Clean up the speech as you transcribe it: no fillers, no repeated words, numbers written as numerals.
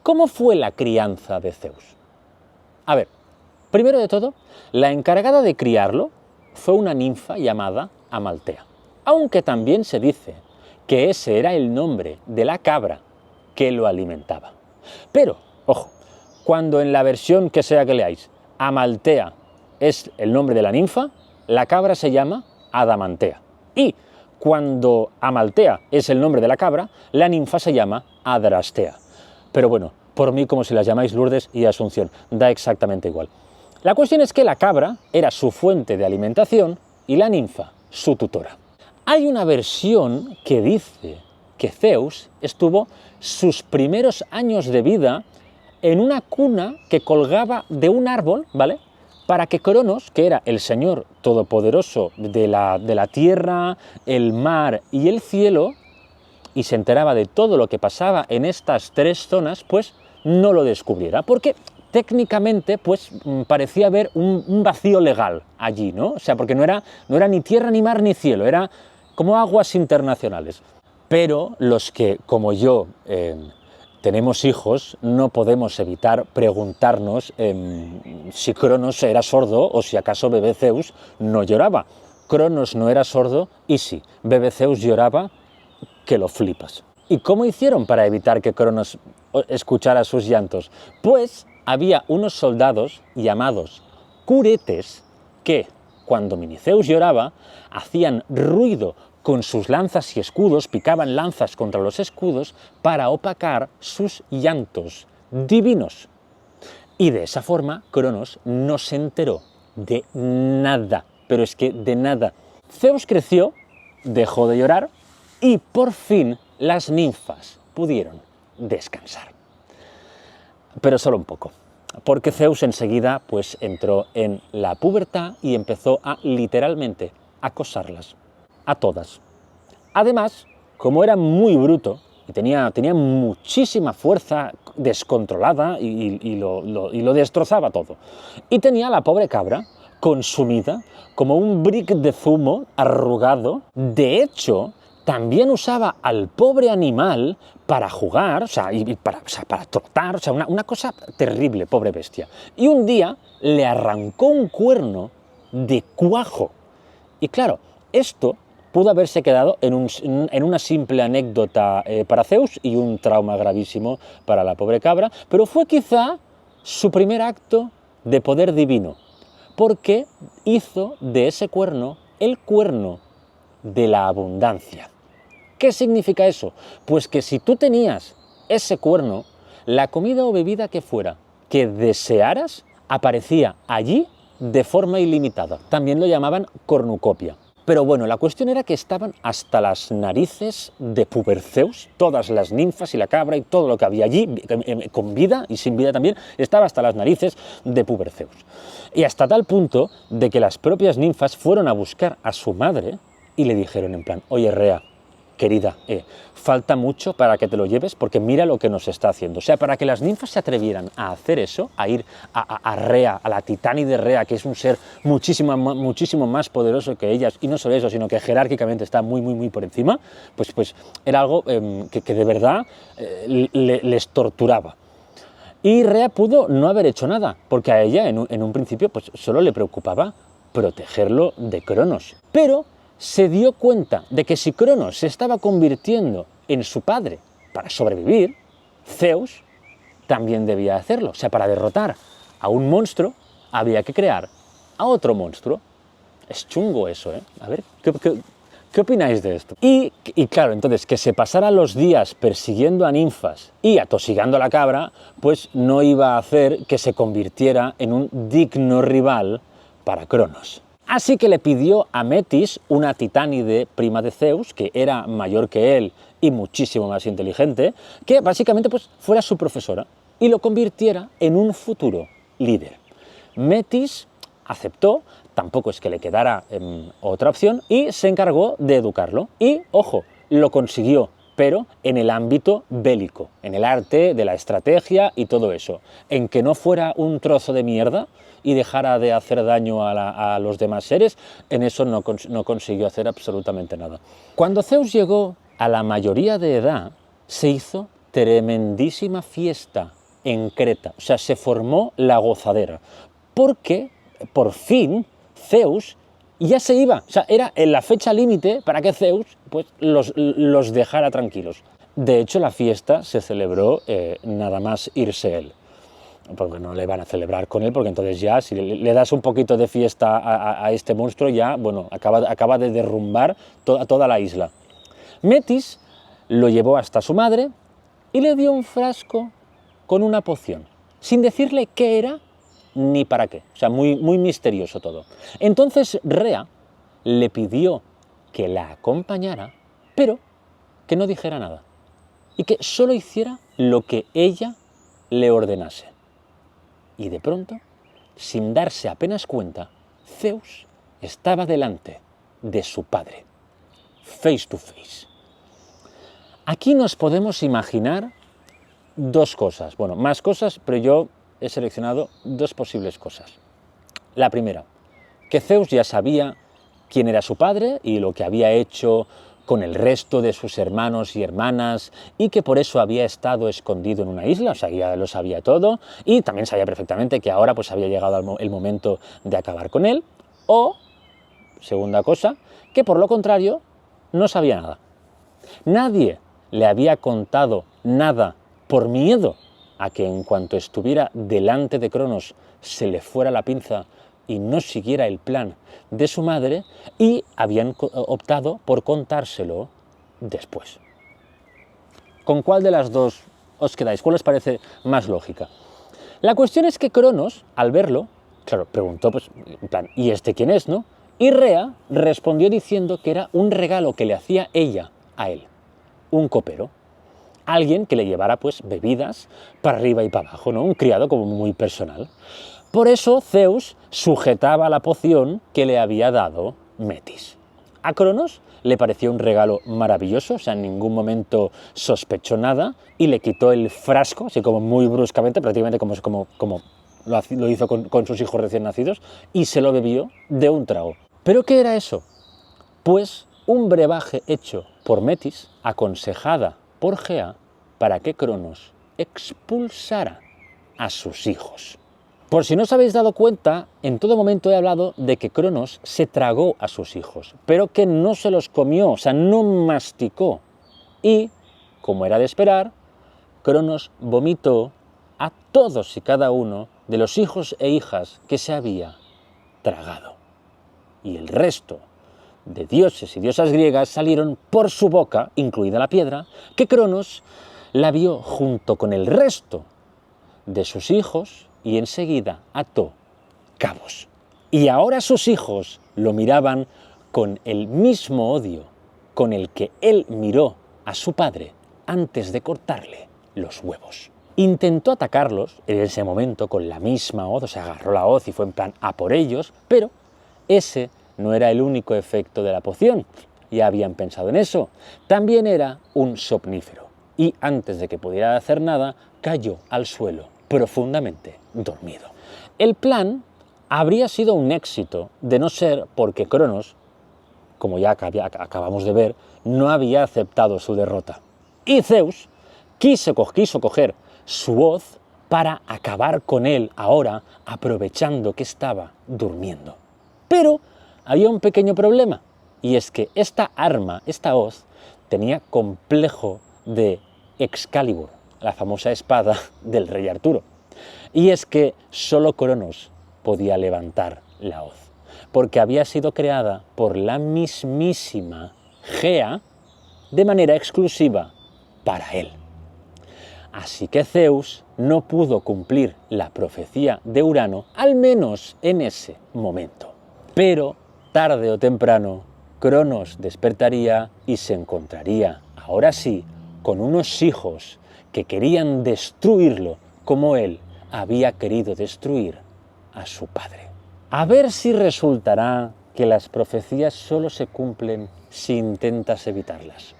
¿Cómo fue la crianza de Zeus? A ver, primero de todo, la encargada de criarlo fue una ninfa llamada Amaltea, aunque también se dice que ese era el nombre de la cabra que lo alimentaba. Pero, ojo, cuando en la versión que sea que leáis, Amaltea es el nombre de la ninfa, la cabra se llama Adamantea. Y cuando Amaltea es el nombre de la cabra, la ninfa se llama Adrastea. Pero bueno, por mí como si las llamáis Lourdes y Asunción, da exactamente igual. La cuestión es que la cabra era su fuente de alimentación y la ninfa su tutora. Hay una versión que dice que Zeus estuvo sus primeros años de vida en una cuna que colgaba de un árbol, ¿vale?, para que Cronos, que era el señor todopoderoso de la tierra, el mar y el cielo, y se enteraba de todo lo que pasaba en estas tres zonas, pues no lo descubriera, porque técnicamente pues parecía haber un vacío legal allí, ¿no? O sea, porque no era ni tierra, ni mar, ni cielo, era como aguas internacionales. Pero los que, como yo, tenemos hijos, no podemos evitar preguntarnos si Cronos era sordo o si acaso bebé Zeus no lloraba. Cronos no era sordo y sí, bebé Zeus lloraba que lo flipas. ¿Y cómo hicieron para evitar que Cronos escuchara sus llantos? Pues había unos soldados llamados curetes que, cuando Miniceus lloraba, hacían ruido con sus lanzas y escudos, picaban lanzas contra los escudos para opacar sus llantos divinos. Y de esa forma Cronos no se enteró de nada, pero es que de nada. Zeus creció, dejó de llorar y por fin las ninfas pudieron descansar. Pero solo un poco, porque Zeus enseguida pues entró en la pubertad y empezó a literalmente acosarlas. A todas. Además, como era muy bruto y tenía muchísima fuerza descontrolada y lo destrozaba todo, y tenía a la pobre cabra consumida como un brick de zumo arrugado, de hecho, también usaba al pobre animal para jugar, o sea, para trotar, o sea, una cosa terrible, pobre bestia. Y un día le arrancó un cuerno de cuajo. Y claro, esto pudo haberse quedado en una simple anécdota para Zeus y un trauma gravísimo para la pobre cabra, pero fue quizá su primer acto de poder divino, porque hizo de ese cuerno el cuerno de la abundancia. ¿Qué significa eso? Pues que si tú tenías ese cuerno, la comida o bebida que fuera que desearas aparecía allí de forma ilimitada. También lo llamaban cornucopia. Pero bueno, la cuestión era que estaban hasta las narices de Puberceus, todas las ninfas y la cabra y todo lo que había allí, con vida y sin vida también, estaba hasta las narices de Puberceus. Y hasta tal punto de que las propias ninfas fueron a buscar a su madre y le dijeron en plan, oye Rea, querida, falta mucho para que te lo lleves porque mira lo que nos está haciendo. O sea, para que las ninfas se atrevieran a hacer eso, a ir a Rea, a la titánide Rea, que es un ser muchísimo más poderoso que ellas, y no solo eso, sino que jerárquicamente está muy por encima, pues era algo que de verdad les torturaba. Y Rea pudo no haber hecho nada, porque a ella en un principio pues solo le preocupaba protegerlo de Cronos. Pero se dio cuenta de que si Cronos se estaba convirtiendo en su padre para sobrevivir, Zeus también debía hacerlo. O sea, para derrotar a un monstruo había que crear a otro monstruo. Es chungo eso, ¿eh? A ver, ¿qué opináis de esto? Y claro, entonces, que se pasara los días persiguiendo a ninfas y atosigando a la cabra, pues no iba a hacer que se convirtiera en un digno rival para Cronos. Así que le pidió a Metis, una titánide prima de Zeus, que era mayor que él y muchísimo más inteligente, que básicamente pues fuera su profesora y lo convirtiera en un futuro líder. Metis aceptó, tampoco es que le quedara otra opción, y se encargó de educarlo. Y, ojo, lo consiguió, pero en el ámbito bélico, en el arte de la estrategia y todo eso. En que no fuera un trozo de mierda y dejara de hacer daño a los demás seres, en eso no consiguió hacer absolutamente nada. Cuando Zeus llegó a la mayoría de edad, se hizo tremendísima fiesta en Creta, o sea, se formó la gozadera, porque por fin Zeus ya se iba, o sea, era en la fecha límite para que Zeus pues, los dejara tranquilos. De hecho, la fiesta se celebró nada más irse él, porque no le van a celebrar con él, porque entonces ya, si le das un poquito de fiesta a este monstruo, ya, bueno, acaba de derrumbar toda la isla. Metis lo llevó hasta su madre y le dio un frasco con una poción, sin decirle qué era ni para qué, o sea, muy misterioso todo. Entonces Rea le pidió que la acompañara, pero que no dijera nada, y que solo hiciera lo que ella le ordenase. Y de pronto, sin darse apenas cuenta, Zeus estaba delante de su padre, face to face. Aquí nos podemos imaginar dos cosas, bueno, más cosas, pero yo he seleccionado dos posibles cosas. La primera, que Zeus ya sabía quién era su padre y lo que había hecho con el resto de sus hermanos y hermanas, y que por eso había estado escondido en una isla, o sea, ya lo sabía todo, y también sabía perfectamente que ahora pues había llegado el momento de acabar con él. O, segunda cosa, que por lo contrario, no sabía nada. Nadie le había contado nada por miedo a que en cuanto estuviera delante de Cronos se le fuera la pinza y no siguiera el plan de su madre, y habían optado por contárselo después. ¿Con cuál de las dos os quedáis? ¿Cuál os parece más lógica? La cuestión es que Cronos, al verlo, claro, preguntó, pues, en plan, ¿y este quién es, no? Y Rea respondió diciendo que era un regalo que le hacía ella a él, un copero. Alguien que le llevara pues bebidas para arriba y para abajo, ¿no? Un criado como muy personal. Por eso Zeus sujetaba la poción que le había dado Metis. A Cronos le pareció un regalo maravilloso, o sea, en ningún momento sospechó nada, y le quitó el frasco, así como muy bruscamente, prácticamente como lo hizo con sus hijos recién nacidos, y se lo bebió de un trago. ¿Pero qué era eso? Pues un brebaje hecho por Metis, aconsejada por Gea, para que Cronos expulsara a sus hijos. Por si no os habéis dado cuenta, en todo momento he hablado de que Cronos se tragó a sus hijos, pero que no se los comió, o sea, no masticó. Y, como era de esperar, Cronos vomitó a todos y cada uno de los hijos e hijas que se había tragado. Y el resto de dioses y diosas griegas salieron por su boca, incluida la piedra, que Cronos la vio junto con el resto de sus hijos y enseguida ató cabos. Y ahora sus hijos lo miraban con el mismo odio con el que él miró a su padre antes de cortarle los huevos. Intentó atacarlos en ese momento con la misma hoz, o sea, agarró la hoz y fue en plan a por ellos, pero ese no era el único efecto de la poción. Ya habían pensado en eso. También era un somnífero. Y antes de que pudiera hacer nada, cayó al suelo, profundamente dormido. El plan habría sido un éxito de no ser porque Cronos, como ya acabamos de ver, no había aceptado su derrota. Y Zeus quiso coger su hoz para acabar con él ahora, aprovechando que estaba durmiendo. Pero había un pequeño problema, y es que esta arma, esta hoz, tenía complejo de Excalibur, la famosa espada del rey Arturo. Y es que solo Cronos podía levantar la hoz, porque había sido creada por la mismísima Gea de manera exclusiva para él. Así que Zeus no pudo cumplir la profecía de Urano, al menos en ese momento. Pero, tarde o temprano, Cronos despertaría y se encontraría, ahora sí, con unos hijos que querían destruirlo como él había querido destruir a su padre. A ver si resultará que las profecías solo se cumplen si intentas evitarlas.